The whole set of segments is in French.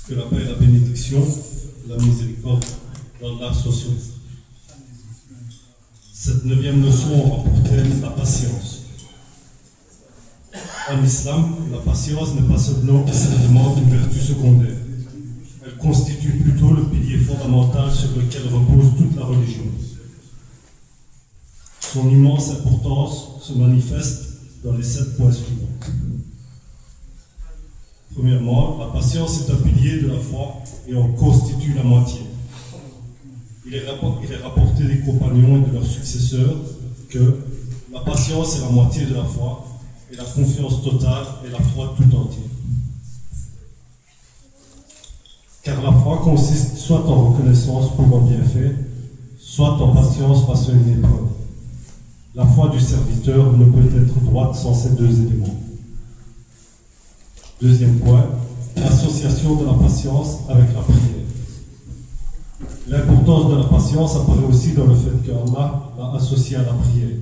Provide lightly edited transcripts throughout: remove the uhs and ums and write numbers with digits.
Que la paix et la bénédiction, la miséricorde d'Allah soit sur vous. Cette 9e leçon rapporte la patience. En islam, la patience n'est pas seulement une vertu secondaire. Elle constitue plutôt le pilier fondamental sur lequel repose toute la religion. Son immense importance se manifeste dans les 7 points suivants. Premièrement, la patience est un pilier de la foi et en constitue la moitié. Il est rapporté des compagnons et de leurs successeurs que la patience est la moitié de la foi et la confiance totale est la foi tout entière. Car la foi consiste soit en reconnaissance pour un bienfait, soit en patience face à une épreuve. La foi du serviteur ne peut être droite sans ces 2 éléments. Deuxième point, l'association de la patience avec la prière. L'importance de la patience apparaît aussi dans le fait qu'Allah l'a associée à la prière.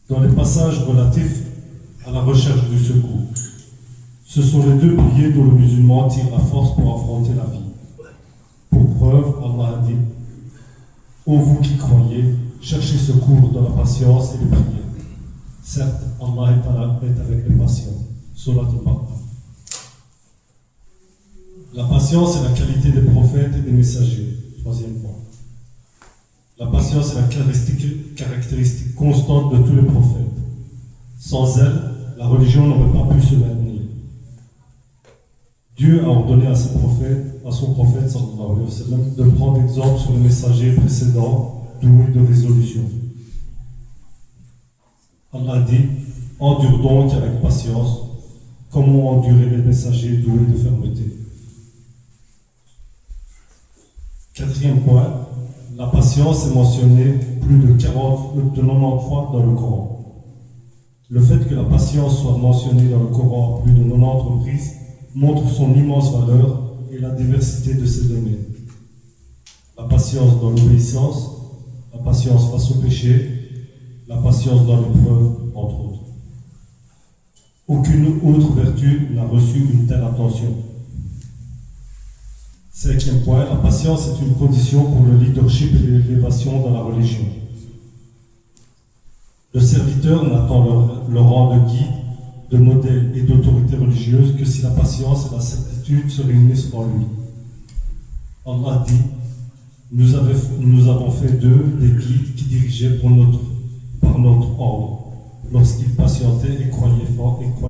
Dans les passages relatifs à la recherche du secours, ce sont les 2 piliers dont le musulman tire la force pour affronter la vie. Pour preuve, Allah a dit « Ô vous qui croyez, cherchez secours dans la patience et les prières. Certes, Allah est avec les patients. » Surat al-Baqarah. La patience est la qualité des prophètes et des messagers. 3e point. La patience est la caractéristique constante de tous les prophètes. Sans elle, la religion n'aurait pas pu se maintenir. Dieu a ordonné à son prophète sallallahu alayhi wa sallam, de prendre exemple sur les messagers précédents, doués de résolution. Allah dit « Endure donc avec patience, comme ont enduré les messagers doués de fermeté. » 4e point, la patience est mentionnée plus de 90 fois dans le Coran. Le fait que la patience soit mentionnée dans le Coran à plus de 90 reprises montre son immense valeur et la diversité de ses domaines. La patience dans l'obéissance, la patience face au péché, la patience dans l'épreuve, entre autres. Aucune autre vertu n'a reçu une telle attention. 5e point, la patience est une condition pour le leadership et l'élévation dans la religion. Le serviteur n'attend le rang de guide, de modèle et d'autorité religieuse que si la patience et la certitude se réunissent en lui. Allah dit « Nous avons fait d'eux des guides qui dirigeaient par notre ordre, lorsqu'ils patientaient et croyaient fort